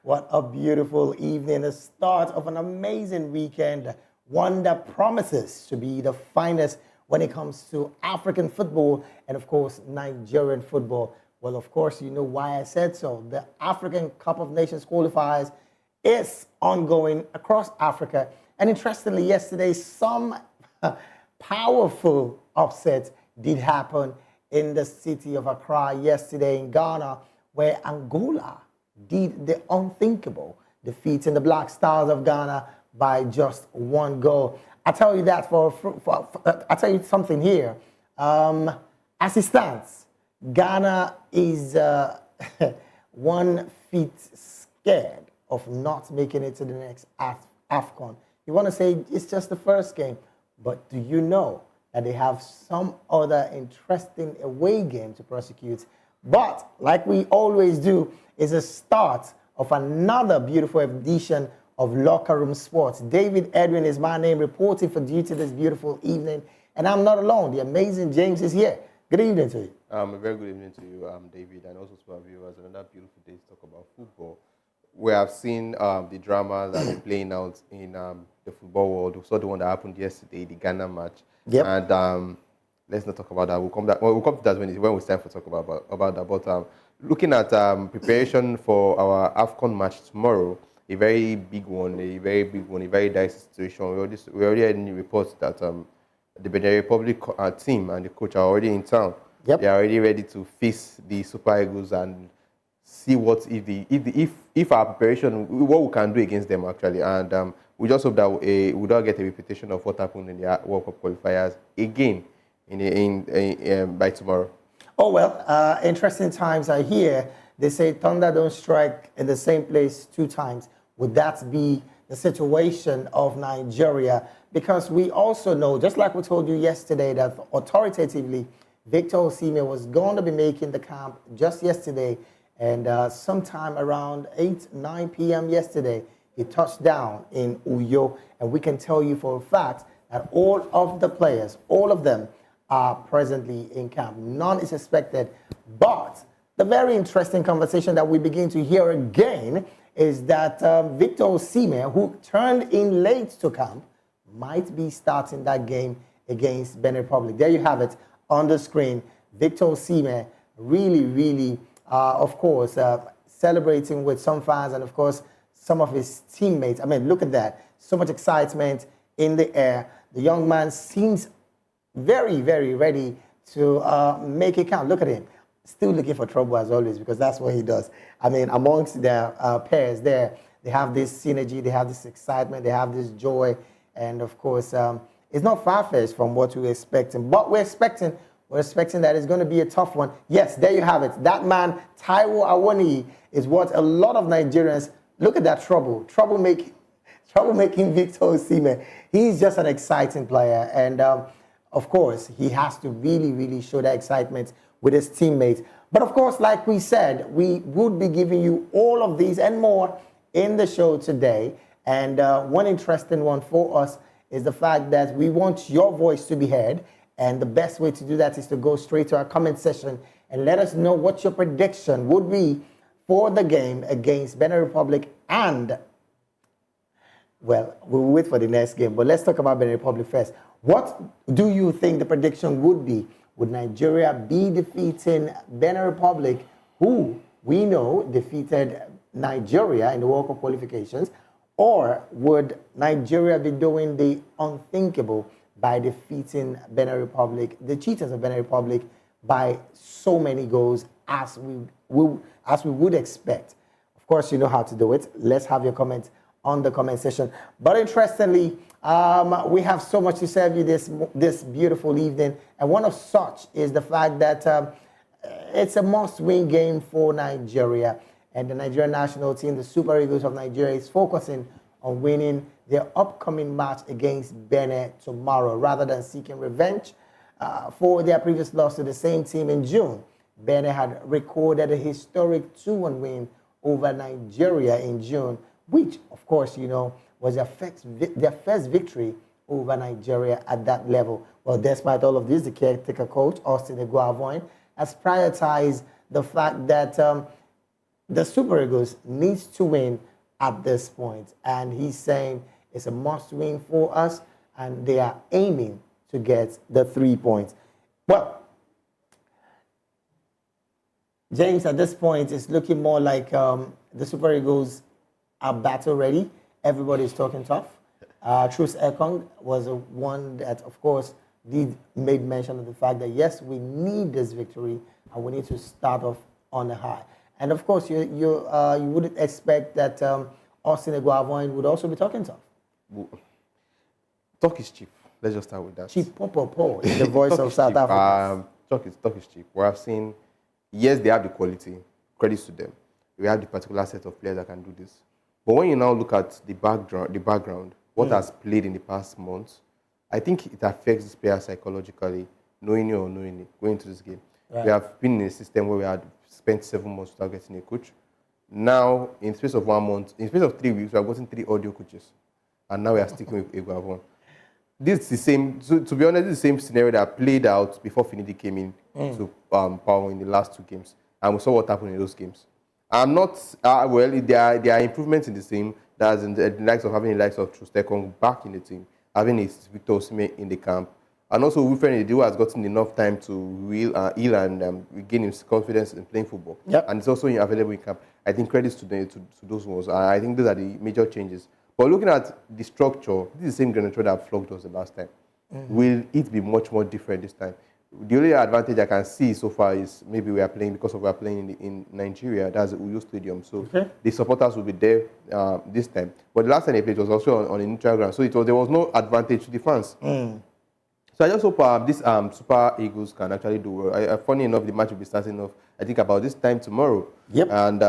What a beautiful evening, the start of an amazing weekend, one that promises to be the finest when it comes to African football and, of course, Nigerian football. Well, of course, you know why I said so. The African Cup of Nations qualifiers is ongoing across Africa. And interestingly, yesterday, some powerful upsets did happen in the city of Accra yesterday in Ghana, where Angola did the unthinkable, defeating the Black Stars of Ghana by just 1 goal. I tell you that I tell you something here. As it stands, Ghana is 1 feet scared of not making it to the next AFCON. You want to say it's just the first game, but do you know that they have some other interesting away game to prosecute? But like we always do, is a start of another beautiful edition of Locker Room Sports. David Edwin is my name, reporting for duty this beautiful evening. And I'm not alone. The amazing James is here. Good evening to you. A very good evening to you, David, and also to our viewers. Another beautiful day to talk about football. We have seen the drama that is playing out in the football world. We saw the one that happened yesterday, the Ghana match. Yep. And let's not talk about that. We'll come to that when it's time to talk about that. But looking at preparation for our AFCON match tomorrow, a very big one, a very dicey situation. We already had any reports that the Benin Republic team and the coach are already in town. Yep. They are already ready to face the Super Eagles and see what if our preparation, what we can do against them actually. And we just hope that we don't get a repetition of what happened in the World Cup qualifiers again by tomorrow. Oh, well, interesting times are here. They say thunder don't strike in the same place 2 times. Would that be the situation of Nigeria? Because we also know, just like we told you yesterday, that authoritatively, Victor Osimhen was going to be making the camp just yesterday. And sometime around 9 p.m. yesterday, he touched down in Uyo. And we can tell you for a fact that all of the players, all of them, are presently in camp. None is expected. But the very interesting conversation that we begin to hear again is that Victor Osimhen, who turned in late to camp, might be starting that game against Benin Republic. There you have it on the screen. Victor Osimhen really, of course, celebrating with some fans and, of course, some of his teammates. I mean, look at that. So much excitement in the air. The young man seems very ready to make it count. Look at him. Still looking for trouble as always, because that's what he does. I mean, amongst their pairs there, they have this synergy, they have this excitement, they have this joy. And, of course, it's not far-fetched from what we were expecting. But we're expecting that it's going to be a tough one. Yes, there you have it. That man, Taiwo Awoniyi, is what a lot of Nigerians, look at that troublemaking Victor Osimhen. He's just an exciting player. And, of course, he has to really show that excitement with his teammates. But, of course, like we said, we would be giving you all of these and more in the show today. And one interesting one for us is the fact that we want your voice to be heard. And the best way to do that is to go straight to our comment section and let us know what your prediction would be for the game against Benin Republic. And, well, we'll wait for the next game. But let's talk about Benin Republic first. What do you think the prediction would be? Would Nigeria be defeating Benin Republic, who we know defeated Nigeria in the World Cup qualifications? Or would Nigeria be doing the unthinkable by defeating Benin Republic, the cheaters of Benin Republic, by so many goals as we would expect? Of course, you know how to do it. Let's have your comments on the comment section. But interestingly, we have so much to serve you this beautiful evening. And one of such is the fact that it's a must-win game for Nigeria. And the Nigerian national team, the Super Eagles of Nigeria, is focusing on winning their upcoming match against Benin tomorrow, rather than seeking revenge for their previous loss to the same team in June. Benin had recorded a historic 2-1 win over Nigeria in June, which, of course, you know, was their first victory over Nigeria at that level. Well, despite all of this, the caretaker coach, Austin Eguavoin, has prioritized the fact that the Super Eagles needs to win at this point, and he's saying it's a must-win for us, and they are aiming to get the 3 points. Well, James, at this point, it's looking more like the Super Eagles are battle ready. Everybody's talking tough. Truce Ekong was one that, of course, did made mention of the fact that yes, we need this victory and we need to start off on a high. And of course, you wouldn't expect that Austin Eguavoin would also be talking tough. Talk is cheap. Let's just start with that. Cheap popo in the voice of South Africa. Talk is cheap. We have seen, yes, they have the quality. Credits to them. We have the particular set of players that can do this. But when you now look at the background, what has played in the past months, I think it affects this player psychologically, knowing or unknowingly, going into this game. Right. We have been in a system where we had spent 7 months without getting a coach. Now, in space of 1 month, in space of 3 weeks, we have gotten 3 audio coaches. And now we are sticking with Eguavoin. This is the same, to be honest, this is the same scenario that played out before Finidi came in to power in the last 2 games. And we saw what happened in those games. I'm not, there are improvements in the team. That's in the likes of having the likes of Truce Ekong back in the team, having Victor Osimhen in the camp. And also, Wilfred Ndidi has gotten enough time to heal and regain his confidence in playing football. Yep. And it's also available in camp. I think credits to those ones. I think those are the major changes. But looking at the structure, this is the same Grenadier that flogged us the last time. Will it be much more different this time? The only advantage I can see so far is maybe we are playing because we are playing in Nigeria. That's the Uyo Stadium. So the supporters will be there this time. But the last time they played was also on a neutral ground. So there was no advantage to the fans. So I just hope these Super Eagles can actually do well. Funny enough, the match will be starting off, I think, about this time tomorrow. Yep. And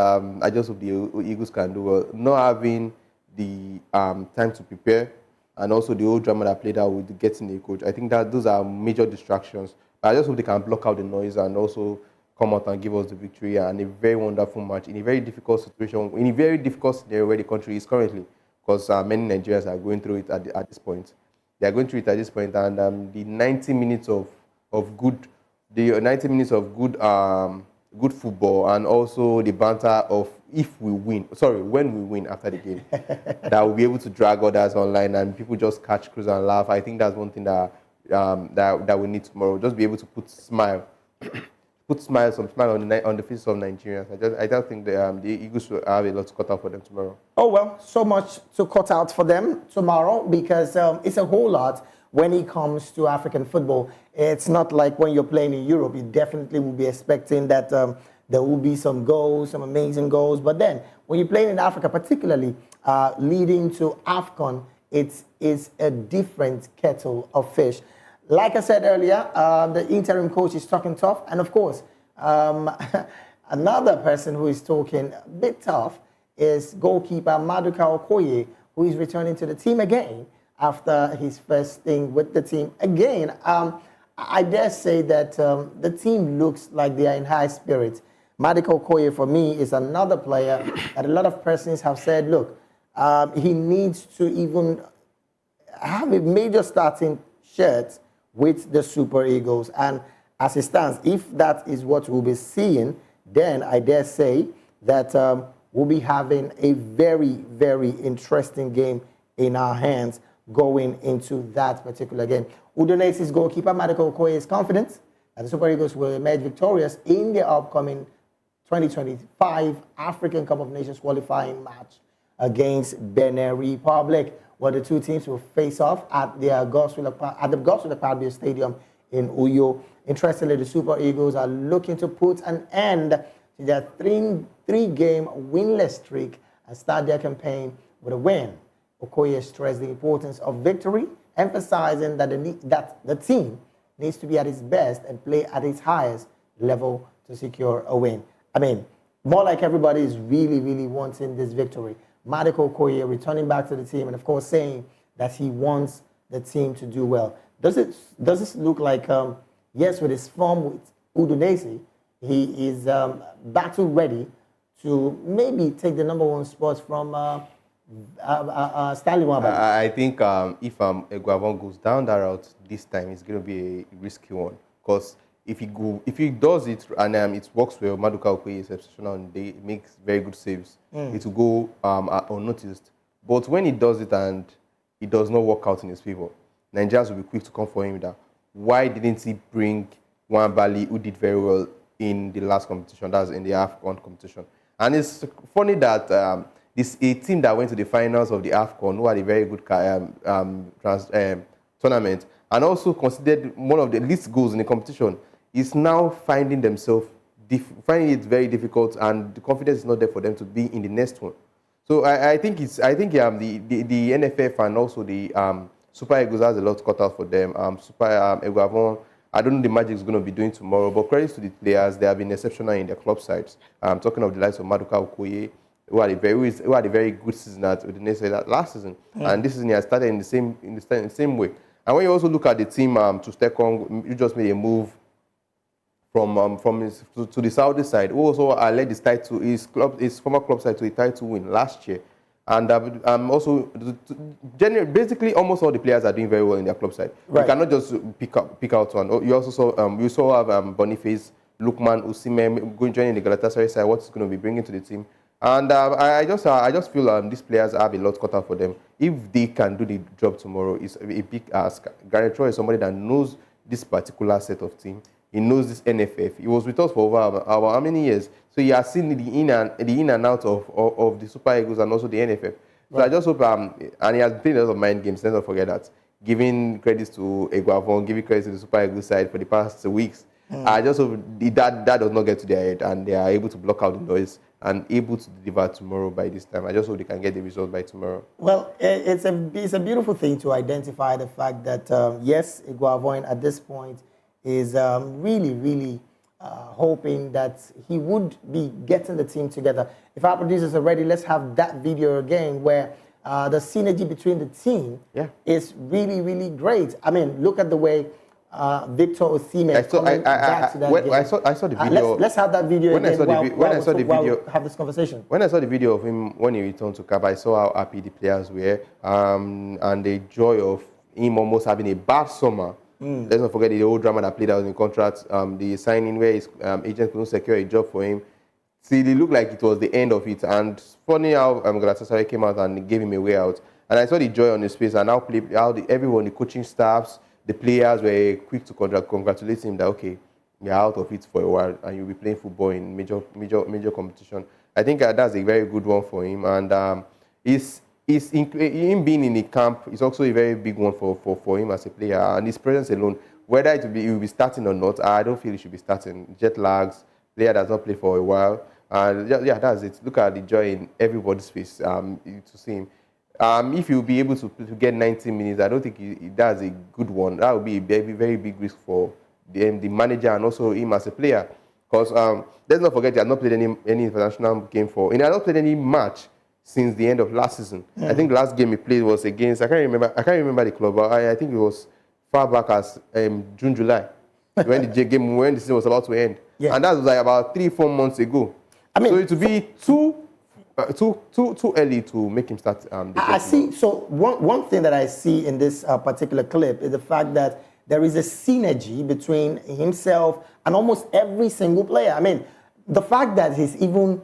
I just hope the Eagles can do well. Not having the time to prepare, and also the whole drama that played out with getting a coach. I think that those are major distractions. But I just hope they can block out the noise and also come out and give us the victory and a very wonderful match in a very difficult situation, in a very difficult scenario where the country is currently, because many Nigerians are going through it at this point. They are going through it at this point, and the 90 minutes of good good football, and also the banter of when we win after the game, that we'll be able to drag others online and people just catch cruise and laugh. I think that's one thing that we need tomorrow. Just be able to put some smile on the faces of Nigerians. I just think the Eagles will have a lot to cut out for them tomorrow. Oh, well, so much to cut out for them tomorrow because it's a whole lot when it comes to African football. It's not like when you're playing in Europe. You definitely will be expecting that there will be some goals, some amazing goals. But then when you're playing in Africa, particularly leading to AFCON, it is a different kettle of fish. Like I said earlier, the interim coach is talking tough. And of course, another person who is talking a bit tough is goalkeeper Maduka Okoye, who is returning to the team again after his first stint with the team. Again, I dare say that the team looks like they are in high spirits. Maduka Okoye, for me, is another player that a lot of persons have said, look, he needs to even have a major starting shirt with the Super Eagles. And as it stands, if that is what we'll be seeing, then I dare say that we'll be having a very, very interesting game in our hands going into that particular game. Udonese's goalkeeper, Maduka Okoye, is confident that the Super Eagles will emerge victorious in the upcoming 2025 African Cup of Nations qualifying match against Benin Republic, where the two teams will face off at the Goalkeeper Confidence Stadium in Uyo. Interestingly, the Super Eagles are looking to put an end to their three-game winless streak and start their campaign with a win. Okoye stressed the importance of victory, emphasizing that the team needs to be at its best and play at its highest level to secure a win. I mean, more like everybody is really, really wanting this victory. Maduka Okoye returning back to the team and, of course, saying that he wants the team to do well. Does this look like, yes, with his form with Udinese, he is battle ready to maybe take the #1 spot from Stanley Wabali? I think if Eguavoin goes down that route this time, it's going to be a risky one because if he does it and it works well, Maduka Okoye is exceptional and they makes very good saves. It will go unnoticed. But when he does it and it does not work out in his favor, Nigerians will be quick to come for him. That why didn't he bring Bali, who did very well in the last competition, that's in the AFCON competition? And it's funny that this a team that went to the finals of the AFCON, who had a very good tournament, and also considered one of the least goals in the competition, is now finding themselves finding it very difficult, and the confidence is not there for them to be in the next one. So I think the NFF and also the Super Eagles has a lot cut out for them. Super Eguavon, I don't know the Magic is going to be doing tomorrow, but credits to the players, they have been exceptional in their club sides. Talking of the likes of Maduka Okoye, who had a very good season at Udinese last season, and this season he has started in the same way. And when you also look at the team to Stekong, you just made a move to the Saudi side, who also led his former club side to a title win last year. And also, basically, almost all the players are doing very well in their club side. Right. You cannot just pick out one. You also have Boniface, Lukman, Osimhen joining the Galatasaray side. What is going to be bringing to the team? And I just feel these players have a lot cut out for them. If they can do the job tomorrow, it's a big ask. Gary Troy is somebody that knows this particular set of team. He knows this NFF. He was with us for over how many years? So he has seen the in and out of the Super Eagles and also the NFF. So right. I just hope, and he has played a lot of mind games, let's not forget that. Giving credits to Eguavon, giving credits to the Super Eagles side for the past weeks. I just hope that does not get to their head and they are able to block out the noise and able to deliver tomorrow by this time. I just hope they can get the result by tomorrow. Well, it's a beautiful thing to identify the fact that, yes, Eguavon at this point is really hoping that he would be getting the team together. If our producers are ready, let's have that video again where the synergy between the team is really great. I mean, look at the way Victor Osimhen I saw the video. Let's have that video again. Have this conversation. When I saw the video of him when he returned to Cap, I saw how happy the players were and the joy of him almost having a bad summer. Let's not forget the old drama that played out in the contract, the signing where his agent couldn't secure a job for him. See, it looked like it was the end of it. And funny how Galatasaray came out and gave him a way out. And I saw the joy on his face and how everyone, the coaching staffs, the players were quick to congratulate him that, okay, you're out of it for a while and you'll be playing football in major competition. I think that's a very good one for him. And him being in the camp is also a very big one for him as a player. And his presence alone, whether he will be starting or not, I don't feel he should be starting. Jet lags, player does not play for a while. And yeah, that's it. Look at the joy in everybody's face to see him. If you'll be able to get 90 minutes, I don't think that's a good one. That would be a very big risk for the manager and also him as a player. Because let's not forget, he has not played any international game he has not played any match since the end of last season. I think the last game he played was against, I can't remember the club, but I think it was far back as June, July, when the season was about to end. Yeah. And that was like about 3-4 months ago. I mean, so it would be too early to make him start. I see. So one thing that I see in this particular clip is the fact that there is a synergy between himself and almost every single player. I mean, the fact that he's even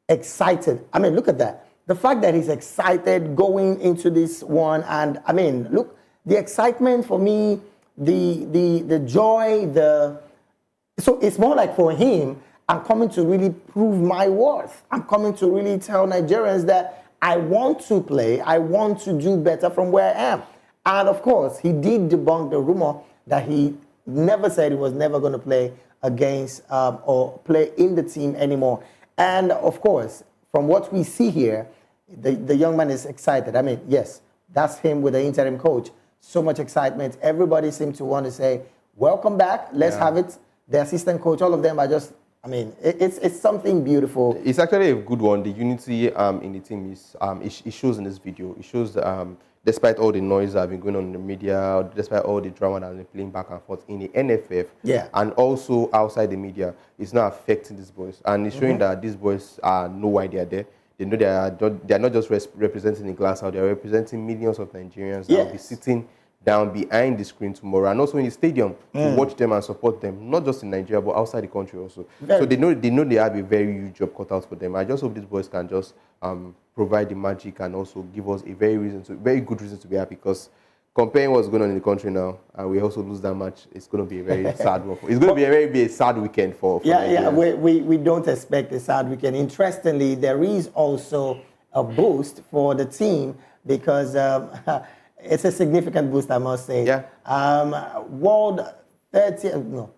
excited. I mean, look at that. The fact that he's excited going into this one, and I mean, look, the excitement for me, the joy, so it's more like for him, I'm coming to really prove my worth. I'm coming to really tell Nigerians that I want to play, I want to do better from where I am. And of course, he did debunk the rumor that he never said he was never going to play against or play in the team anymore. And of course, from what we see here, the young man is excited. I mean, yes, that's him with the interim coach. So much excitement. Everybody seems to want to say, welcome back, let's have it. The assistant coach, all of them are just, I mean, it's something beautiful. It's actually a good one. The unity in the team is it shows in this video. It shows despite all the noise that have been going on in the media, despite all the drama that has been playing back and forth in the NFF, and also outside the media, it's not affecting these boys. And it's showing that these boys know why they are there. They know they are not just representing the glass out, they are representing millions of Nigerians that will be sitting down behind the screen tomorrow, and also in the stadium to watch them and support them, not just in Nigeria but outside the country also. So they know they have a very huge job cut out for them. I just hope these boys can just provide the magic and also give us a very good reason to be happy, because comparing what's going on in the country now, and we also lose that match, it's going to be a very sad one. It's going to be a sad weekend for we don't expect a sad weekend. Interestingly, there is also a boost for the team because it's a significant boost, I must say. Yeah. World Ballon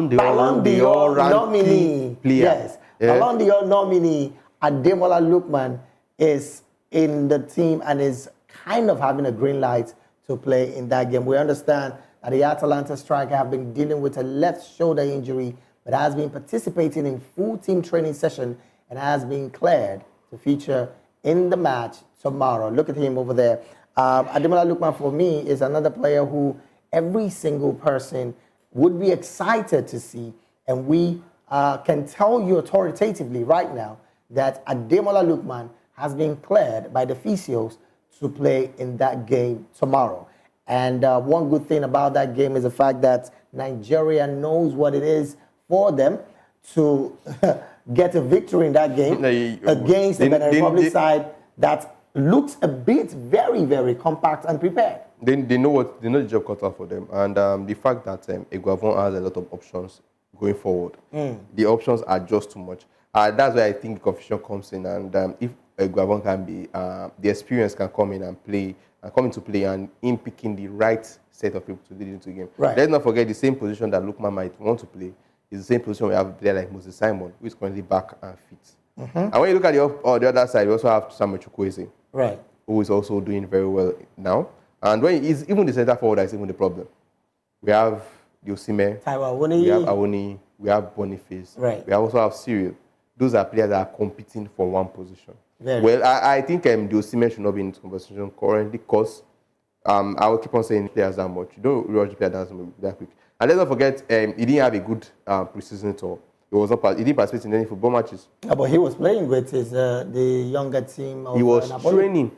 d'Or nominee. player. Yes. Yeah. Ballon d'Or nominee Ademola Lookman is in the team and is kind of having a green light to play in that game. We understand that the Atalanta striker have been dealing with a left shoulder injury, but has been participating in full team training session and has been cleared to feature in the match tomorrow. Look at him over there. Ademola Lookman, for me, is another player who every single person would be excited to see, and we can tell you authoritatively right now that Ademola Lookman has been cleared by the physios to play in that game tomorrow. And one good thing about that game is the fact that Nigeria knows what it is for them to get a victory in that game against the Benin Republic side that looks a bit very, very compact and prepared. They know the job cut out for them, and the fact that Iguavon has a lot of options going forward, the options are just too much. That's why I think the confusion comes in, and if Iguavon can be, the experience can come in and come into play, and in picking the right set of people to lead into the game. Right. Let's not forget the same position that Lookman might want to play is the same position we have a player like Moses Simon, who is currently back and fit. And when you look at the other side, we also have Samuel Chukwueze, right, who is also doing very well now. And when he's even the center forward, is even the problem. We have Osimhen, we have Awoni, we have Boniface, right. We also have Cyril. Those are players that are competing for one position. Well, I think the Osimhen should not be in this conversation currently, because I will keep on saying players that much. You don't rush the player that quick. And let's not forget, he didn't have a good preseason tour. He didn't participate in any football matches. Yeah, but he was playing with the younger team. Of, he was training.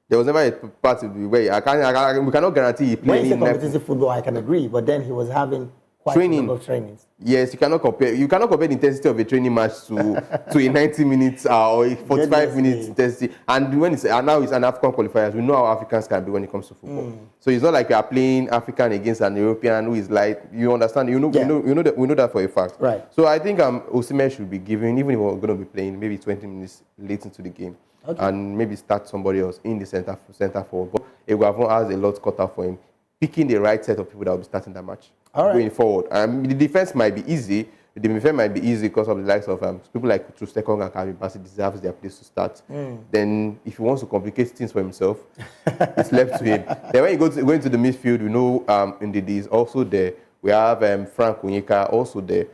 There was never a part of the way. We cannot guarantee he played. When you say competitive football, I can agree. But then he was having quite a number of trainings. Yes, you cannot compare. You cannot compare the intensity of a training match to a 90 minutes or a 45 minutes intensity. And now it's an African qualifiers. We know how Africans can be when it comes to football. So it's not like we are playing African against an European who is like, you understand? We know that for a fact. Right. So I think Osimhen should be given, even if we're going to be playing maybe 20 minutes late into the game. Okay. And maybe start somebody else in the center forward. But Iguavon has a lot cut out for him, picking the right set of people that will be starting that match going forward. The defense might be easy. The defense might be easy because of the likes of people like Trustekong and Calvin Bassey deserves their place to start. Then if he wants to complicate things for himself, it's left to him. Then when you go into the midfield, we know Ndidi is also there. We have Frank Onyeka also there.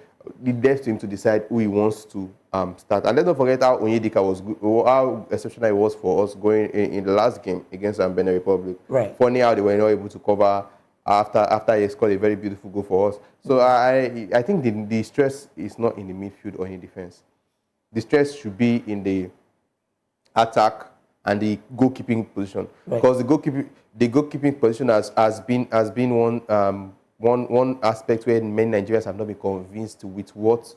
The depth to him to decide who he wants to start. And let's not forget how Onyedika was good, how exceptional he was for us going in the last game against Benin Republic. Right. Funny how they were not able to cover after he scored a very beautiful goal for us. So I think the stress is not in the midfield or in defense. The stress should be in the attack and the goalkeeping position. Right. Because the goalkeeping position has been one aspect where many Nigerians have not been convinced with what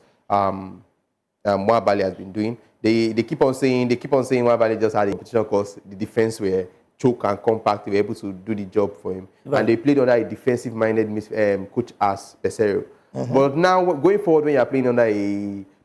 Mwabali has been doing. They keep on saying Mwabali just had a competition because the defense were choke and compact. They were able to do the job for him. Right. And they played under a defensive-minded coach as Pesero. But now, going forward, when you are playing under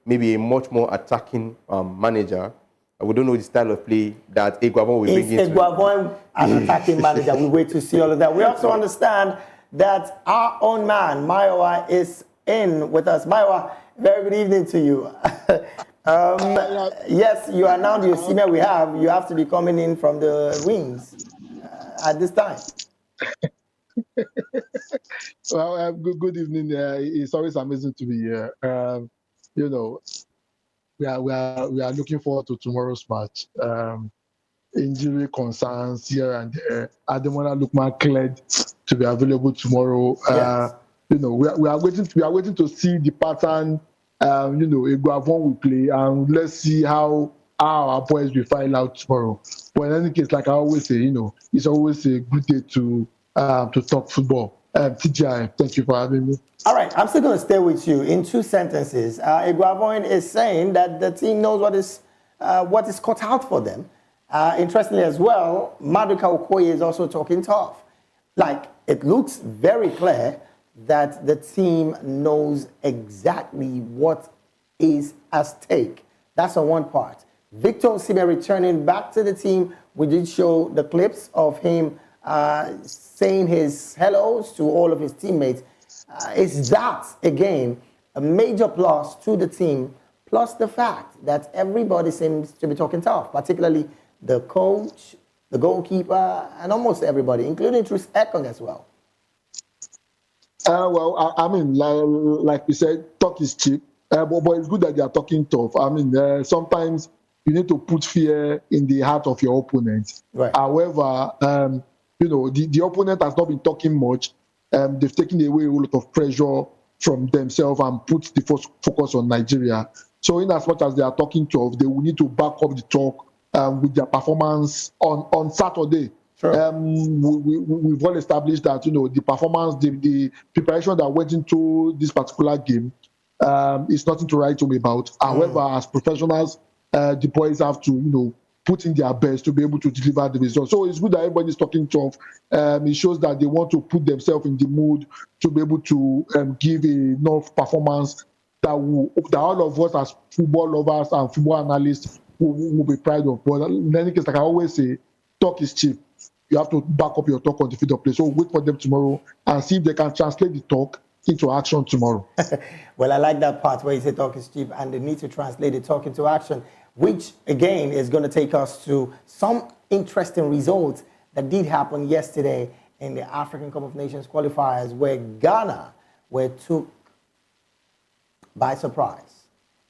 maybe a much more attacking manager, we don't know the style of play that Iguavon will bring into. Iguavon an attacking manager. We wait to see all of that. We also understand that our own man, Maiwa, is in with us. Maiwa, very good evening to you. Yes, you are now the Osimhen we have. You have to be coming in from the wings at this time. Well, good evening. It's always amazing to be here. You know, we are looking forward to tomorrow's match. Injury concerns here and there. Ademola Lookman cleared to be available tomorrow. Yes. You know, we are waiting to see the pattern. You know, Iguavon will play, and let's see how how our boys will file out tomorrow. But in any case, like I always say, it's always a good day to talk football. TGI, thank you for having me. All right, I'm still going to stay with you in 2 sentences. Iguavoin is saying that the team knows what is cut out for them. Interestingly as well, Maduka Okoye is also talking tough. Like, it looks very clear that the team knows exactly what is at stake. That's on one part. Victor Osimhen returning back to the team. We did show the clips of him saying his hellos to all of his teammates. Is that, again, a major plus to the team, plus the fact that everybody seems to be talking tough, particularly the coach, the goalkeeper, and almost everybody, including Tris Ekong as well. Well, I mean, like we said, talk is cheap, but it's good that they are talking tough. I mean, sometimes you need to put fear in the heart of your opponent. Right. However, the opponent has not been talking much. They've taken away a lot of pressure from themselves and put the focus on Nigeria. So in as much as they are talking tough, they will need to back up the talk with their performance on Saturday. Sure. We've well established that the performance, the preparation that went into this particular game is nothing to write home about. However, as professionals, the boys have to put in their best to be able to deliver the result. So it's good that everybody's talking tough. It shows that they want to put themselves in the mood to be able to give enough performance that all of us as football lovers and football analysts will be proud of. But in any case, like I always say, talk is cheap. You have to back up your talk on the field of play. So wait for them tomorrow and see if they can translate the talk into action tomorrow. Well, I like that part where you say talk is cheap and they need to translate the talk into action, which again is going to take us to some interesting results that did happen yesterday in the African Cup of Nations qualifiers, where Ghana were took by surprise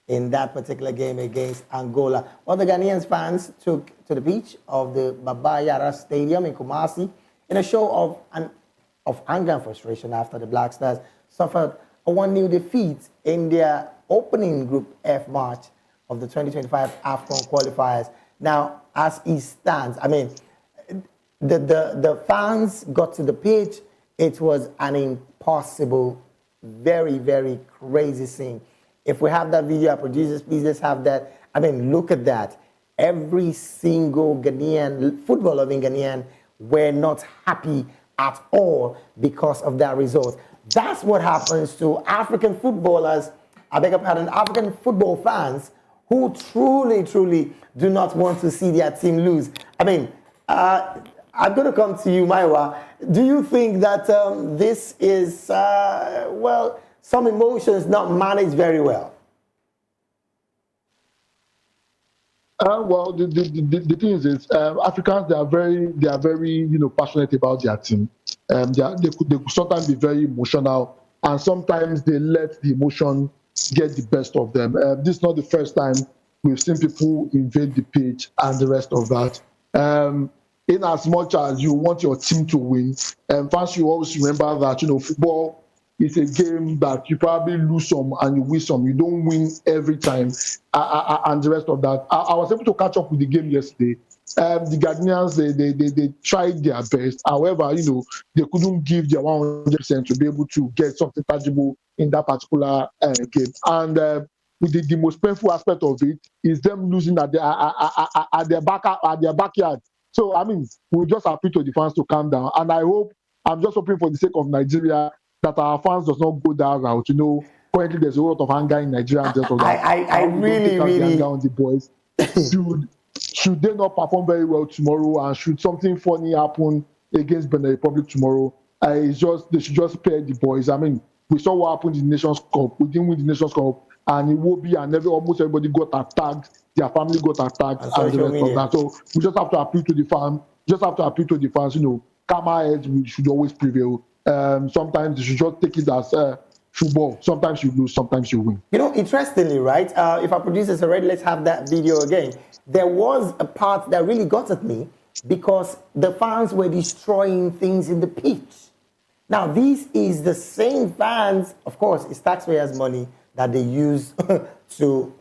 in that particular game against Angola. Well, the Ghanaian fans took to the beach of the Baba Yara Stadium in Kumasi in a show of anger and frustration after the Black Stars suffered a 1-0 defeat in their opening Group F match of the 2025 AFCON qualifiers. Now, as it stands, I mean, the fans got to the pitch. It was an impossible, very, very crazy scene. If we have that video, our producers, please let's have that. I mean, look at that. Every single Ghanaian, football-loving Ghanaian, were not happy at all because of that result. That's what happens to African footballers, I beg your pardon, African football fans who truly, truly do not want to see their team lose. I mean, I'm going to come to you, Maiwa. Do you think that this is, well, some emotions not managed very well? Well, the thing is, Africans they are very passionate about their team. They could sometimes be very emotional, and sometimes they let the emotion get the best of them. This is not the first time we've seen people invade the pitch and the rest of that. In as much as you want your team to win, fans should always remember that football is a game that you probably lose some and you win some. You don't win every time, and the rest of that. I was able to catch up with the game yesterday. The Ghanaians they tried their best. However, they couldn't give their 100% to be able to get something tangible in that particular game. And the most painful aspect of it is them losing at their backyard. So I mean, we just appeal to the fans to calm down. And I'm just hoping for the sake of Nigeria that our fans does not go that route. Currently there's a lot of anger in Nigeria and just of that. I really anger on the boys. Should they not perform very well tomorrow, and should something funny happen against Benin Republic tomorrow, they should just spare the boys. I mean, we saw what happened in the Nations Cup. We didn't win the Nations Cup, and it will be, and almost everybody got attacked. Their family got attacked, and the rest of that. So we just have to appeal to the fans. Calmer heads should always prevail. Sometimes you should just take it as football. Sometimes you lose, sometimes you win. Interestingly, right? If our producers are ready, let's have that video again. There was a part that really got at me because the fans were destroying things in the pitch. Now, this is the same fans, of course, it's taxpayers' money that they use to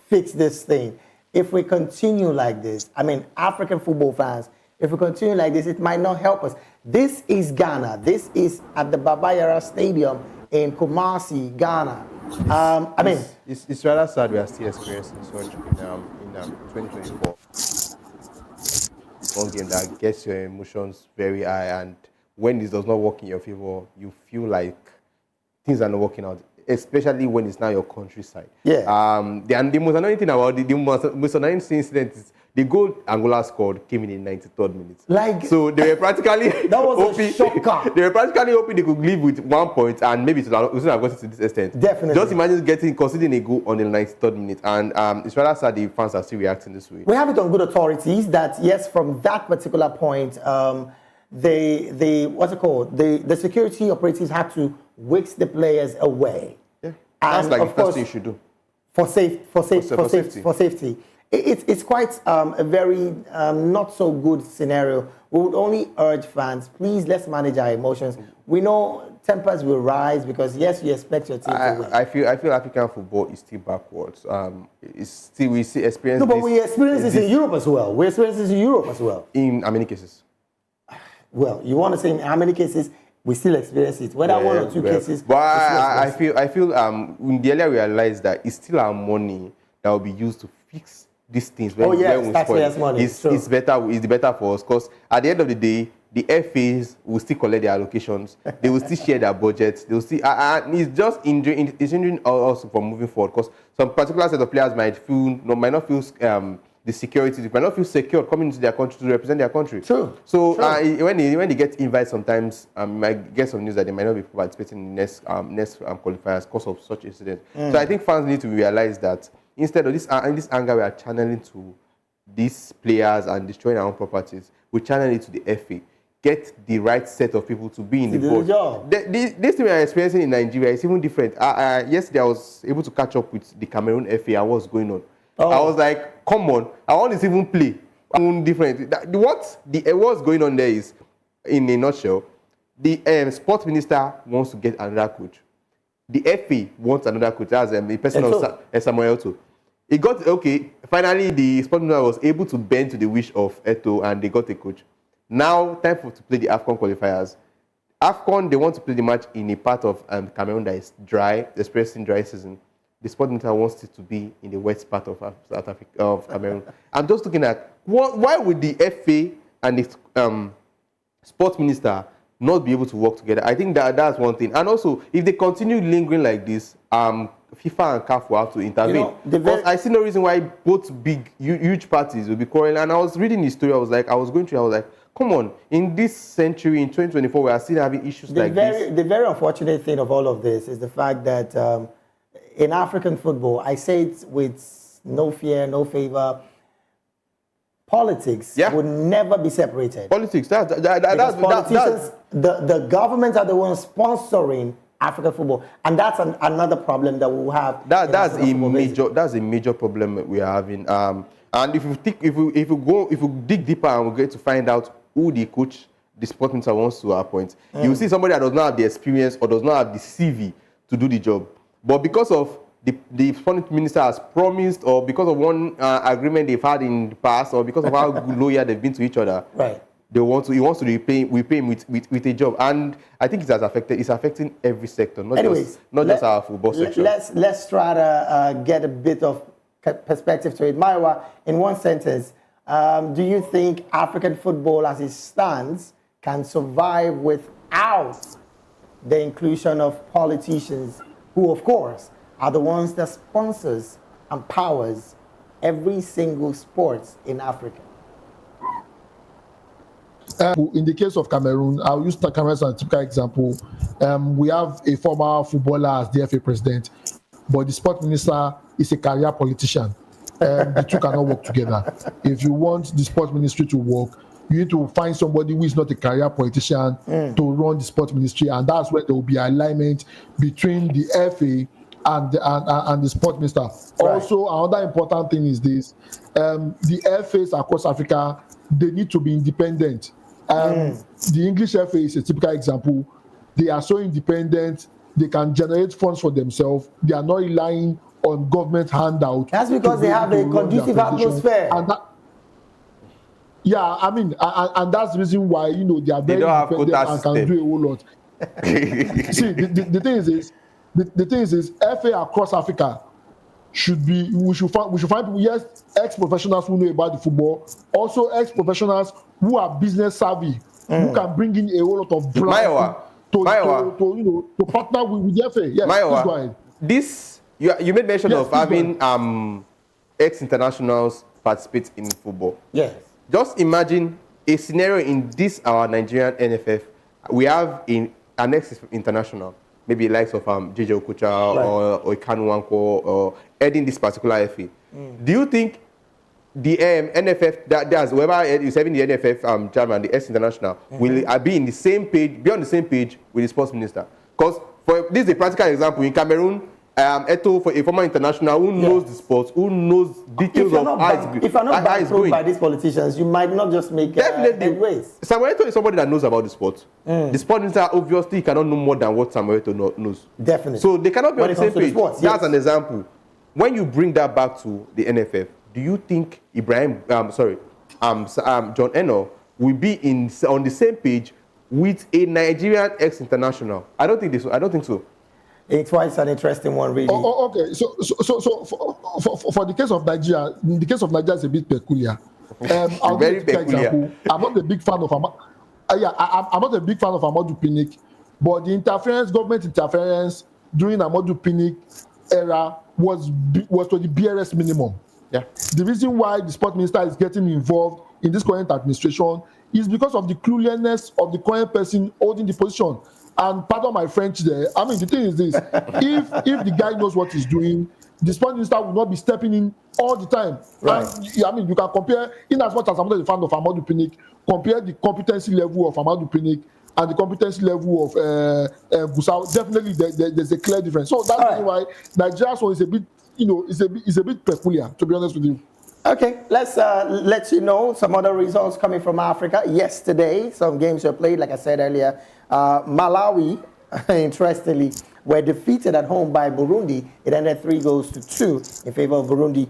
fix this thing. if we continue like this, I mean, African football fans, if we continue like this, it might not help us. This is Ghana. This is at the Baba Yara Stadium in Kumasi, Ghana. I mean, it's rather sad we are still experiencing such in 2024. One game that gets your emotions very high, and when this does not work in your favor, you feel like things are not working out, especially when it's now your countryside. Yeah. And the most annoying thing about the most annoying incident is the goal Angola scored came in the 93rd minute. Like, so they were practically that was a shocker. They were practically hoping they could live with 1 point, and maybe it would have gotten to this extent. Definitely. Just imagine conceding a goal on the 93rd minute, and it's rather sad the fans are still reacting this way. We have it on good authorities that yes, from that particular point, what's it called? The security operatives had to whisk the players away. Yeah, that's And like of the first course, thing you should do. For safety. It's quite a very not so good scenario. We would only urge fans, please, let's manage our emotions. We know tempers will rise because yes, you expect your team to win. I feel African football is still backwards. It's still we see experience. No, but we experience this in Europe as well. We experience this in Europe as well. In how many cases? Well, you want to say in how many cases we still experience it? Whether one or two cases. But I feel in the earlier we realize that it's still our money that will be used to fix these things. When we taxpayers' money. It's better for us because at the end of the day, the FAs will still collect their allocations. They will still share their budgets. They will still, and it's just hindering us from moving forward because some particular set of players might not feel the security, they might not feel secure coming into their country to represent their country. True. So when they get invited, sometimes you might get some news that they might not be participating in the next qualifiers because of such incidents. So I think fans need to realize that instead of this anger we are channeling to these players and destroying our own properties, we channel it to the FA. Get the right set of people to be in the board. This thing we are experiencing in Nigeria is even different. Yesterday I was able to catch up with the Cameroon FA and what's going on. Oh. I was like, come on, I want to even play. Different. What's going on there is, in a nutshell, the sports minister wants to get another coach. The FA wants another coach. That's the person of Samuel Eto'o. It got okay. Finally, the sports minister was able to bend to the wish of Eto'o, and they got a coach. Now, time to play the AFCON qualifiers. AFCON, they want to play the match in a part of Cameroon that is dry, experiencing dry season. The sport minister wants it to be in the west part of South Africa, of Cameroon. I'm just looking at why would the FA and the sports minister not be able to work together? I think that's one thing. And also, if they continue lingering like this, FIFA and CAF will have to intervene. Because I see no reason why both big, huge parties will be quarreling. And I was reading the story. I was going through. I was like, come on! In this century, in 2024, we are still having issues like this. The very unfortunate thing of all of this is the fact that in African football, I say it with no fear, no favor, politics would never be separated. Politics, politicians, the governments are the ones sponsoring African football, and that's another problem that we'll have. That's a major problem we are having. And if you dig deeper and we get to find out who the coach, the sports minister wants to appoint, you will see somebody that does not have the experience or does not have the CV to do the job. But because of the sports minister has promised, or because of one agreement they've had in the past, or because of how loyal they've been to each other, right? He wants to repay him with a job, and I think it's affecting every sector, not just our football section. Let's try to get a bit of perspective to it. Maiwa, in one sentence, do you think African football as it stands can survive without the inclusion of politicians who, of course, are the ones that sponsors and powers every single sport in Africa? In the case of Cameroon, I'll use Cameroon as a typical example. We have a former footballer as the FA president, but the sport minister is a career politician. The two cannot work together. If you want the sport ministry to work, you need to find somebody who is not a career politician to run the sport ministry, and that's where there will be alignment between the FA and the sport minister. Right. Also, another important thing is this: the FAs across Africa, they need to be independent. The English FA is a typical example. They are so independent, they can generate funds for themselves. They are not relying on government handout. That's because they have a conducive atmosphere. And that, yeah, I mean, and that's the reason why, you know, they are very independent and can do a whole lot. See, the thing is the thing is FA across Africa should be, we should find people, yes, ex-professionals who know about the football, also ex-professionals who are business savvy, who can bring in a whole lot of brand to partner with the FA. Yes, please go ahead. This you made mention of having ex-internationals participate in football. Yes. Just imagine a scenario in this our Nigerian NFF. We have an ex-international, maybe the likes of JJ Okocha or Ikanu Nwankwo or heading this particular FA. Do you think the NFF, that's whoever is having the NFF chairman, the ex-international, will be in the same page, be on the same page with the sports minister? Because this is a practical example in Cameroon. Eto, for a former international who knows the sports, who knows details of how it's if you're not backed by these politicians, you might not just make headways. Samuel Eto is somebody that knows about the sport. The sport minister obviously cannot know more than what Samuel Eto knows. Definitely. So they cannot be on the same page. Sports, that's an example. When you bring that back to the NFF, do you think John Eno will be on the same page with a Nigerian ex-international? I don't think so. It's why it's an interesting one, really. Okay. So for the case of Nigeria, is a bit peculiar. I'll Very give you an peculiar. example. I'm not a big fan of I'm not a big fan of Amadou Pinnick, but the government interference during Amadou Pinnick era was to the BRS minimum. Yeah. The reason why the sport minister is getting involved in this current administration is because of the cluelessness of the current person holding the position. And pardon my French there. I mean, the thing is this: if the guy knows what he's doing, the sport minister will not be stepping in all the time. Right. And, I mean, you can compare, in as much as I'm not a fan of Amadou Pinnick, compare the competency level of Amadou Pinnick and the competency level of Gusau. Definitely, there's a clear difference. So that's why Nigeria's one is a bit, is a bit peculiar, to be honest with you. Okay, let's let you know some other results coming from Africa. Yesterday, some games were played, like I said earlier. Malawi, interestingly, were defeated at home by Burundi. It ended 3-2 in favor of Burundi.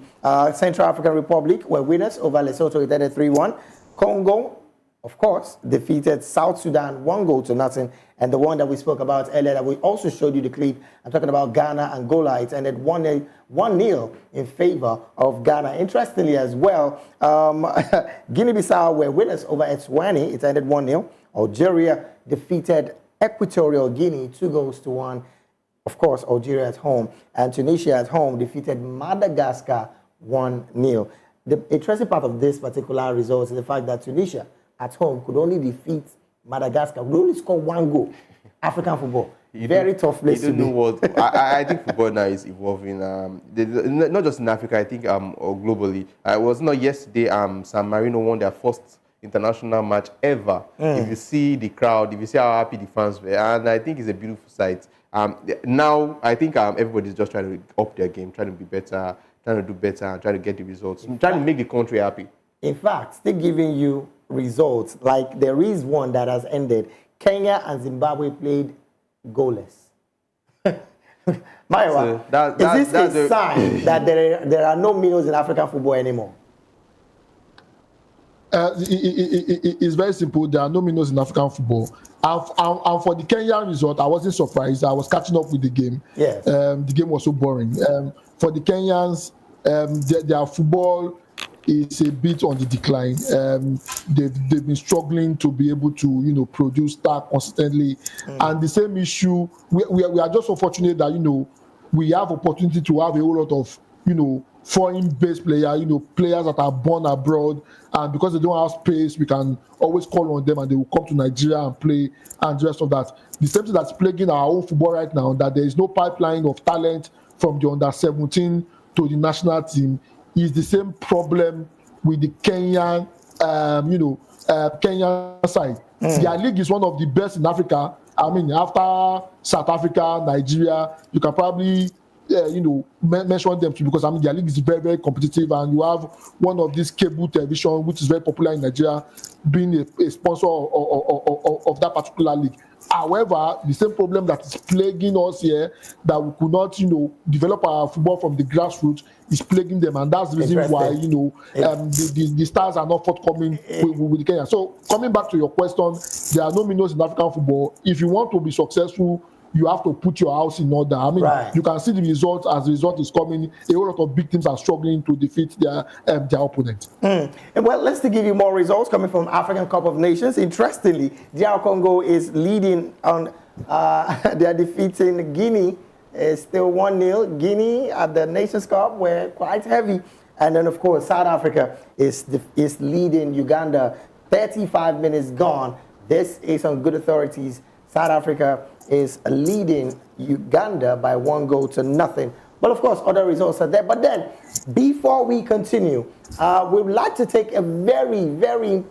Central African Republic were winners over Lesotho. It ended 3-1. Congo, of course, defeated South Sudan 1-0. And the one that we spoke about earlier, that we also showed you the clip, I'm talking about Ghana, Angola. It ended 1-0 in favor of Ghana. Interestingly as well, Guinea-Bissau were winners over Eswatini. It ended 1-0. Algeria defeated Equatorial Guinea 2-1. Of course, Algeria at home. And Tunisia at home defeated Madagascar 1-0. The interesting part of this particular result is the fact that Tunisia at home could only defeat Madagascar, could only score 1 goal. African football. Very tough place to be. I think football now is evolving. Not just in Africa, I think or globally. It was not yesterday San Marino won their first international match ever. If you see the crowd, if you see how happy the fans were, and I think it's a beautiful sight. Now, I think everybody's just trying to up their game, trying to be better, trying to do better, and trying to get the results, trying to make the country happy. In fact, still giving you results. Like there is one that has ended. Kenya and Zimbabwe played goalless. Maiwa, is this a sign that there are no minnows in African football anymore? It's very simple. There are no minnows in African football. And for the Kenyan result, I wasn't surprised. I was catching up with the game. Yes. The game was so boring. For the Kenyans, their football is a bit on the decline. They've been struggling to be able to produce that consistently. And the same issue, we are just so fortunate that we have opportunity to have a whole lot of foreign-based players, players that are born abroad, and because they don't have space, we can always call on them and they will come to Nigeria and play and the rest of that. The same thing that's plaguing our own football right now, that there is no pipeline of talent from the under-17 to the national team, is the same problem with the Kenyan, Kenyan side. Their league is one of the best in Africa. I mean, after South Africa, Nigeria, you can probably mention them too, because their league is very, very competitive, and you have one of these cable television, which is very popular in Nigeria, being a sponsor of that particular league. However, the same problem that is plaguing us here, that we could not, develop our football from the grassroots, is plaguing them, and that's the reason why, the stars are not forthcoming with Kenya. So, coming back to your question, there are no minnows in African football. If you want to be successful, you have to put your house in order. I mean, you can see the results. As the result is coming, a whole lot of big teams are struggling to defeat their opponent. Well, let's give you more results coming from African Cup of Nations. Interestingly, DR Congo is leading on. They are defeating Guinea. It's still 1-0. Guinea at the Nations Cup were quite heavy, and then of course South Africa is leading Uganda. 35 minutes gone. This is on good authorities. South Africa is leading Uganda by 1-0. But of course, other results are there. But then, before we continue, we would like to take a very, very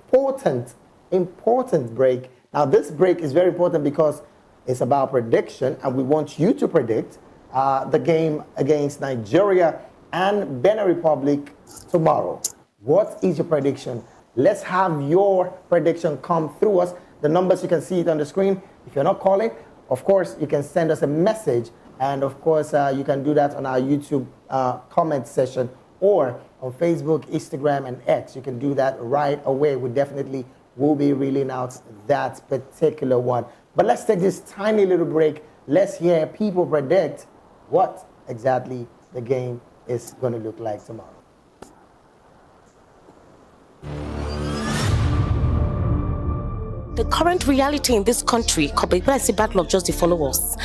important break. Now, this break is very important because it's about prediction, and we want you to predict the game against Nigeria and Benin Republic tomorrow. What is your prediction? Let's have your prediction come through us. The numbers, you can see it on the screen. If you're not calling, of course, you can send us a message. And of course, you can do that on our YouTube comment session or on Facebook, Instagram, and X. You can do that right away. We definitely will be reeling out that particular one. But let's take this tiny little break. Let's hear people predict what exactly the game is going to look like tomorrow. The current reality in this country, when I say bad luck, just to follow us.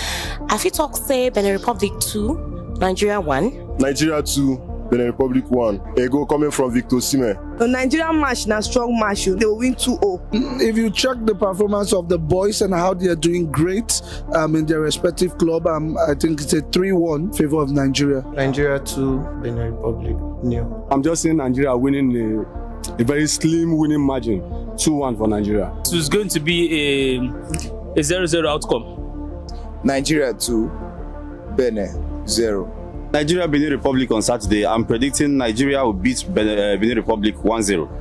If you talk, say, Benin Republic 2, Nigeria 1. Nigeria 2, Benin Republic 1. A goal coming from Victor Osimhen. The Nigerian match na strong match. They will win 2-0. If you check the performance of the boys and how they are doing great in their respective club, I think it's a 3-1 in favor of Nigeria. Nigeria 2, Benin Republic 0. I'm just saying Nigeria winning a very slim winning margin. 2-1 for Nigeria. So it's going to be a 0-0 outcome. Nigeria 2, Benin 0. Nigeria Benin Republic on Saturday. I'm predicting Nigeria will beat Benin Republic 1-0.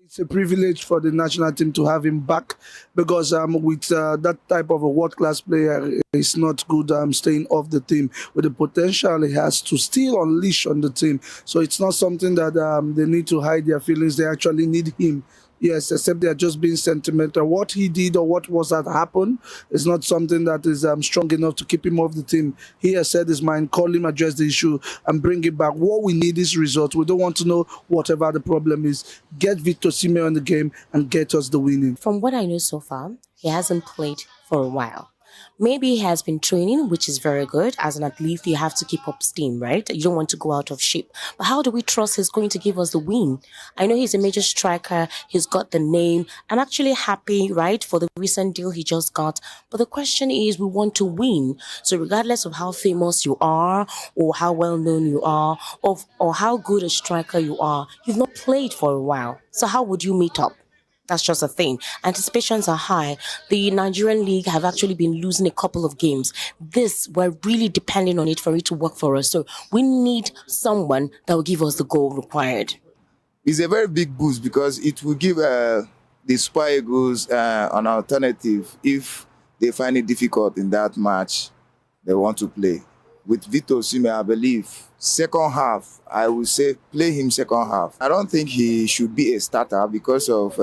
It's a privilege for the national team to have him back because with that type of a world-class player, it's not good staying off the team with the potential he has to still unleash on the team. So it's not something that they need to hide their feelings. They actually need him. Yes, except they are just being sentimental. What he did or what was that happened is not something that is strong enough to keep him off the team. He has said his mind, call him, address the issue, and bring it back. What we need is results. We don't want to know whatever the problem is. Get Victor Osimhen on the game and get us the winning. From what I know so far, he hasn't played for a while. Maybe he has been training, which is very good. As an athlete, you have to keep up steam, right? You don't want to go out of shape. But how do we trust he's going to give us the win? I know he's a major striker. He's got the name. I'm actually happy, right, for the recent deal he just got. But the question is, we want to win. So regardless of how famous you are or how well known you are or how good a striker you are, you've not played for a while. So how would you meet up? That's just a thing. Anticipations are high. The Nigerian league have actually been losing a couple of games. We're really depending on it for it to work for us. So we need someone that will give us the goal required. It's a very big boost because it will give the Super Eagles an alternative if they find it difficult in that match they want to play. With Victor Osimhen, I believe, second half, I would say play him second half. I don't think he should be a starter because of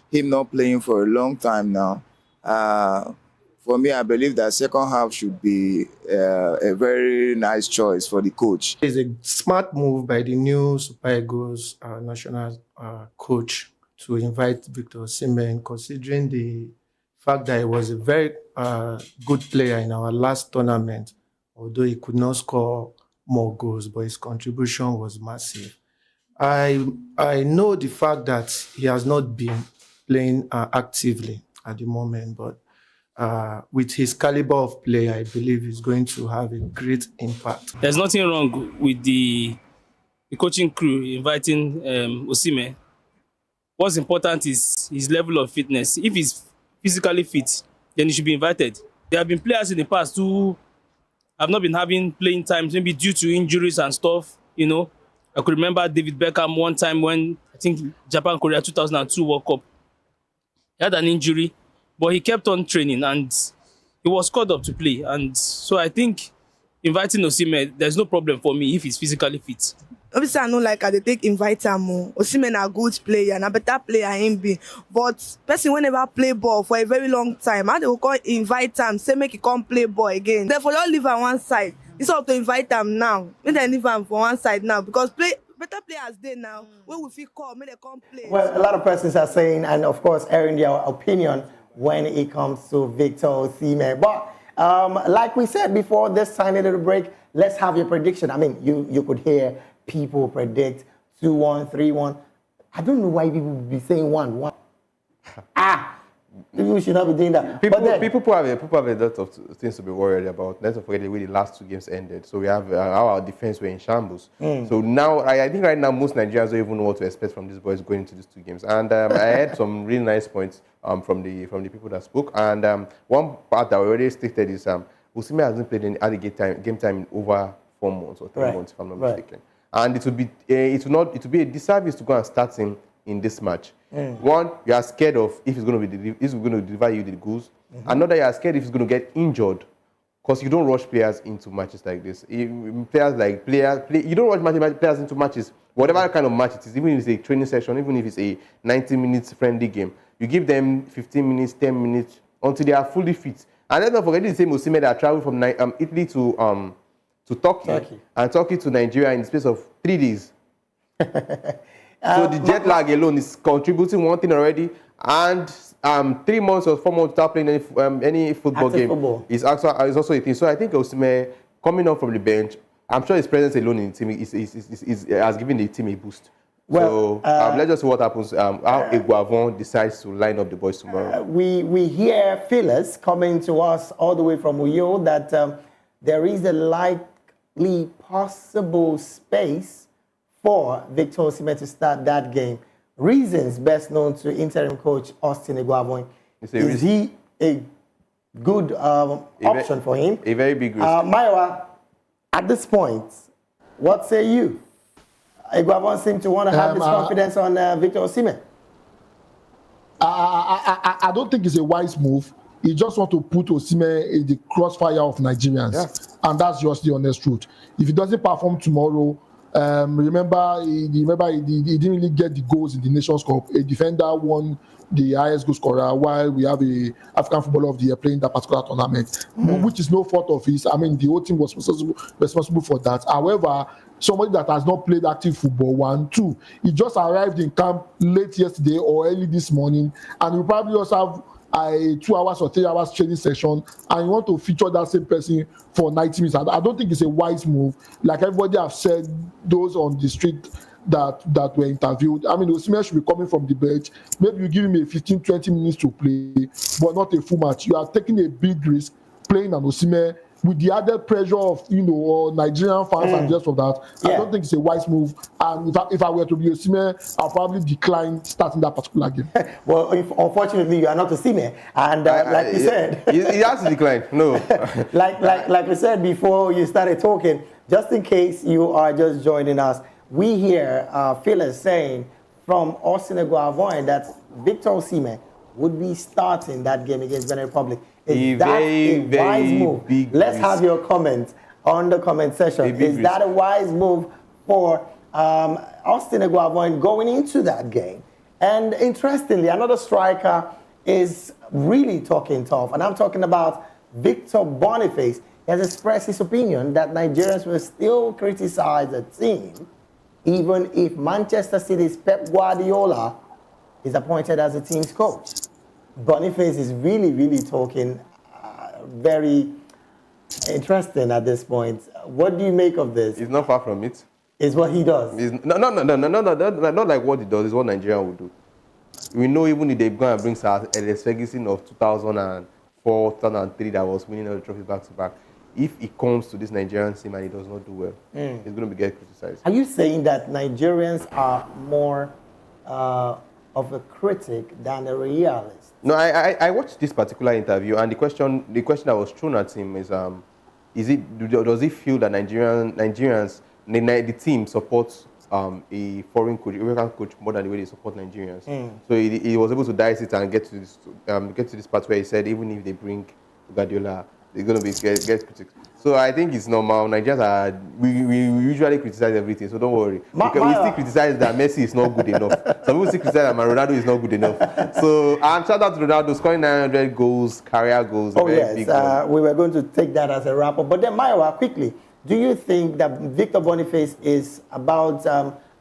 him not playing for a long time now. For me, I believe that second half should be a very nice choice for the coach. It's a smart move by the new Super Eagles national coach to invite Victor Osimhen, considering the fact that he was a very good player in our last tournament. Although he could not score more goals, but his contribution was massive. I know the fact that he has not been playing actively at the moment, but with his caliber of play, I believe he's going to have a great impact. There's nothing wrong with the coaching crew inviting Osimhen. What's important is his level of fitness. If he's physically fit, then he should be invited. There have been players in the past who have not been having playing times, maybe due to injuries and stuff, you know. I could remember David Beckham one time when, I think, Japan-Korea 2002 World Cup. He had an injury, but he kept on training and he was called up to play. And so I think inviting Osimhen, there's no problem for me if he's physically fit. Obviously, I know like I dey take invite am o. Osimhen na good player, na better player him be. But person wey never play ball for a very long time, how they go come invite am, say make he come play ball again? Therefore, just leave am one side. Instead of to invite am now, make dem leave am for one side now because better players dey now wey we fit call, make dem come play. Well, a lot of persons are saying, and of course, airing their opinion when it comes to Victor Osimhen. But like we said before this tiny little break, let's have your prediction. I mean, you could hear people predict 2-1, 3-1. I don't know why people would be saying 1-1. People should not be doing that. People have a lot of things to be worried about. Let's not forget the way the last 2 games ended. So we have how our defense were in shambles. So now, I think right now most Nigerians don't even know what to expect from these boys going into these 2 games. And I had some really nice points from the people that spoke. And one part that we already stated is Osimhen hasn't played any other game time in over 4 months or 3 months, if I'm not mistaken. And it would be a disservice to go and start him in this match. One, you are scared of if he's going to deliver you the goals. Another, you are scared if he's going to get injured, because you don't rush players into matches like this. You don't rush players into matches, whatever kind of match it is, even if it's a training session, even if it's a 90 minutes friendly game. You give them 15 minutes, 10 minutes until they are fully fit. And let's not forget the same Osimhen that traveled from Italy to Turkey and Turkey to Nigeria in the space of 3 days. So the jet lag alone is contributing one thing already, and 3 months or 4 months without playing any football game is also a thing. So I think Osimhen coming up from the bench, I'm sure his presence alone in the team has given the team a boost. Well, so let's just see what happens. How Iguavon decides to line up the boys tomorrow. We hear feelers coming to us all the way from Uyo that there is a likely possible space for Victor Osimhen to start that game. Reasons best known to interim coach Austin Iguavon. Is he a good option for him? A very big risk. Maiwa, at this point, what say you? Iguavon seems to want to have his confidence on Victor Osimhen. I don't think it's a wise move. He just want to put Osimhen in the crossfire of Nigerians, and that's just the honest truth. If he doesn't perform tomorrow, remember he didn't really get the goals in the Nations Cup. A defender won the highest goal scorer while we have a African Footballer of the Year playing that particular tournament, which is no fault of his. I mean, the whole team was responsible for that. However, somebody that has not played active football, 1, 2, he just arrived in camp late yesterday or early this morning, and he probably also have a 2 hours or 3 hours training session, and you want to feature that same person for 90 minutes. I don't think it's a wise move. Like everybody have said, those on the street that were interviewed, I mean, Osimhen should be coming from the bench. Maybe you give him a 15-20 minutes to play, but not a full match. You are taking a big risk playing an Osimhen with the added pressure of Nigerian fans and just of that. I don't think it's a wise move. And if I were to be Osimhen, I'll probably decline starting that particular game. Well, unfortunately, you are not Osimhen, and like we said, he has to decline. No, like we said before you started talking, just in case you are just joining us, we hear feelers saying from Austin Iguavon that Victor Osimhen would be starting that game against Benin Republic. Is that a wise move? Let's have your comments on the comment section. Is that a wise move for Austin Iguavon going into that game? And interestingly, another striker is really talking tough, and I'm talking about Victor Boniface. He has expressed his opinion that Nigerians will still criticize the team even if Manchester City's Pep Guardiola is appointed as the team's coach. Boniface is really talking very interesting at this point. What do you make of this? He's not far from it. It's what he does. No, not like what he does. It's what Nigeria will do. We know even if they're going to bring Alex Ferguson of 2004, 2003 that was winning all the trophies back to back, if it comes to this Nigerian team and he does not do well, he's going to get criticized. Are you saying that Nigerians are more of a critic than a realist? No, I watched this particular interview, and the question that was thrown at him is does he feel that Nigerians, the team supports a foreign coach, American coach, more than the way they support Nigerians. So he was able to dice it and get to this part where he said even if they bring Guardiola, they're going to get critics. So I think it's normal. Nigerians we usually criticize everything, so don't worry. Because we still criticize that Messi is not good enough. Some people still criticize that Ronaldo is not good enough. So shout out to Ronaldo scoring 900 goals, career goals. Oh yes, we were going to take that as a wrap up. But then Maiwa, quickly, do you think that Victor Boniface is about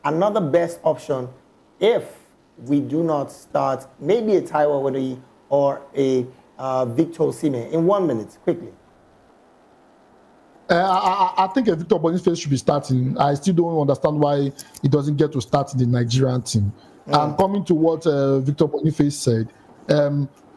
another best option if we do not start maybe a Taiwo Awoniyi or a Victor Osimhen in 1 minute, quickly? I think Victor Boniface should be starting. I still don't understand why he doesn't get to start in the Nigerian team. And coming to what Victor Boniface said,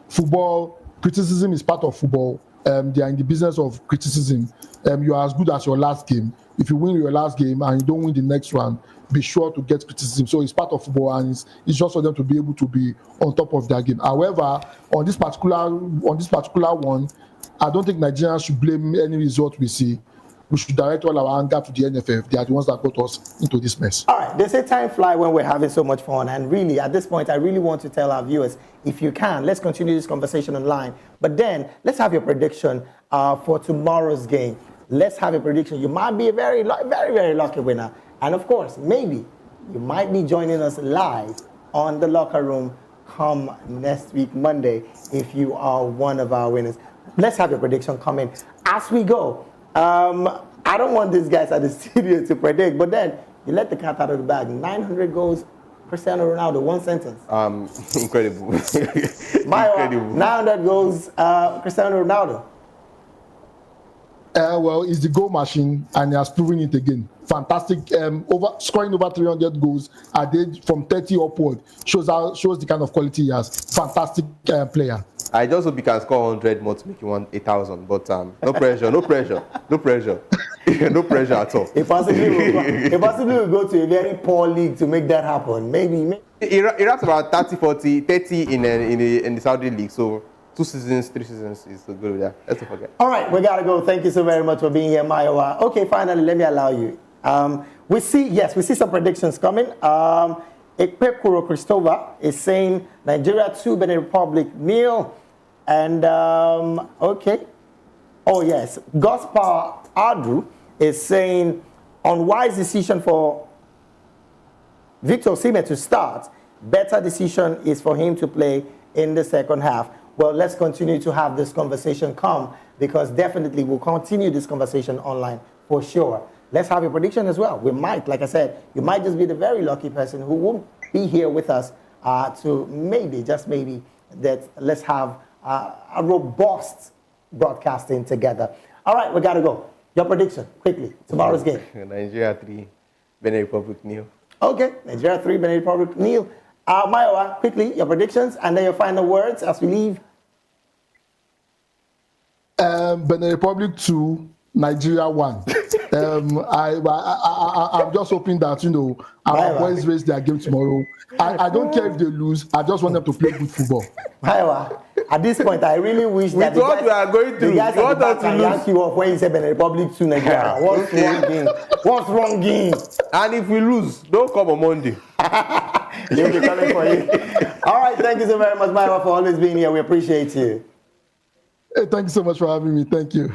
football, criticism is part of football. They are in the business of criticism. You are as good as your last game. If you win your last game and you don't win the next one, be sure to get criticism. So it's part of football, and it's just for them to be able to be on top of their game. However, on this particular one, I don't think Nigerians should blame any result we see. We should direct all our anger to the NFF. They are the ones that got us into this mess. All right, they say time flies when we're having so much fun. And really, at this point, I really want to tell our viewers, if you can, let's continue this conversation online. But then, let's have your prediction for tomorrow's game. Let's have a prediction. You might be a very, very lucky winner. And of course, maybe you might be joining us live on The Locker Room come next week, Monday, if you are one of our winners. Let's have your prediction coming as we go. I don't want these guys at the studio to predict, but then you let the cat out of the bag. 900 goals, Cristiano Ronaldo, one sentence. Incredible. Incredible. 900 goals, Cristiano Ronaldo. Well, he's the goal machine, and he has proven it again. Fantastic, scoring over 300 goals a day from 30 upward shows the kind of quality he has. Fantastic player. I just hope he can score 100 more to make him 1,000, but no pressure, no pressure, no pressure, no pressure at all. He possibly will go to a very poor league to make that happen. Maybe. He wraps about 30 in the Saudi league, so 2 seasons, 3 seasons is good with that. Let's not forget. All right, we gotta go. Thank you so very much for being here, Maiwa. Okay, finally, let me allow you. We see some predictions coming. Ekpekuro Christova is saying Nigeria 2, Benin Republic 0. And okay. Oh yes, Gospel Adru is saying unwise decision for Victor Osimhen to start. Better decision is for him to play in the second half. Well, let's continue to have this conversation come, because definitely we'll continue this conversation online for sure. Let's have a prediction as well. We might, like I said, you might just be the very lucky person who won't be here with us to maybe, just maybe, that let's have a robust broadcasting together. All right, we got to go. Your prediction, quickly, tomorrow's game. Nigeria 3, Benin Republic 0. Okay, Nigeria 3, Benin Republic 0. Maiwa, quickly, your predictions and then your final words as we leave. Benin Republic 2, Nigeria 1. I'm just hoping that, our boys raise their game tomorrow. I don't care if they lose. I just want them to play good football. Maiwa, at this point, I really wish that the guys, we are going through, the guys at the back can yank you off when you say Benin Republic 2, Nigeria. What's wrong game? What's wrong game? And if we lose, don't come on Monday. They'll be coming for you. All right, thank you so very much, Maiwa, for always being here. We appreciate you. Hey, thank you so much for having me. Thank you.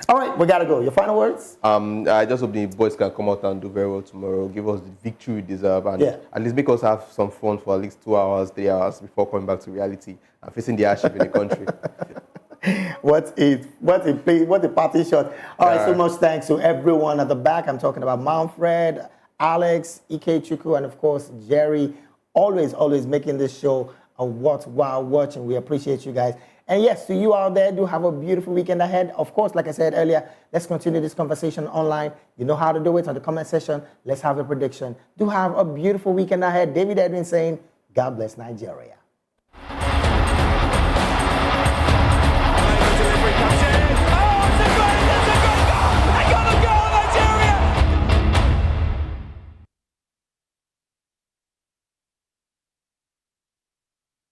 All right, we gotta go. Your final words? I just hope the boys can come out and do very well tomorrow. Give us the victory we deserve, and at least make us have some fun for at least 2 hours, 3 hours before coming back to reality and facing the hardship in the country. What a party shot. All right, so much thanks to everyone at the back. I'm talking about Manfred, Alex, Ike Chuku, and of course, Jerry. Always making this show a worthwhile watching. We appreciate you guys. And yes, to you out there, do have a beautiful weekend ahead. Of course, like I said earlier, let's continue this conversation online. You know how to do it on the comment section. Let's have a prediction. Do have a beautiful weekend ahead. David Edwin saying, God bless Nigeria.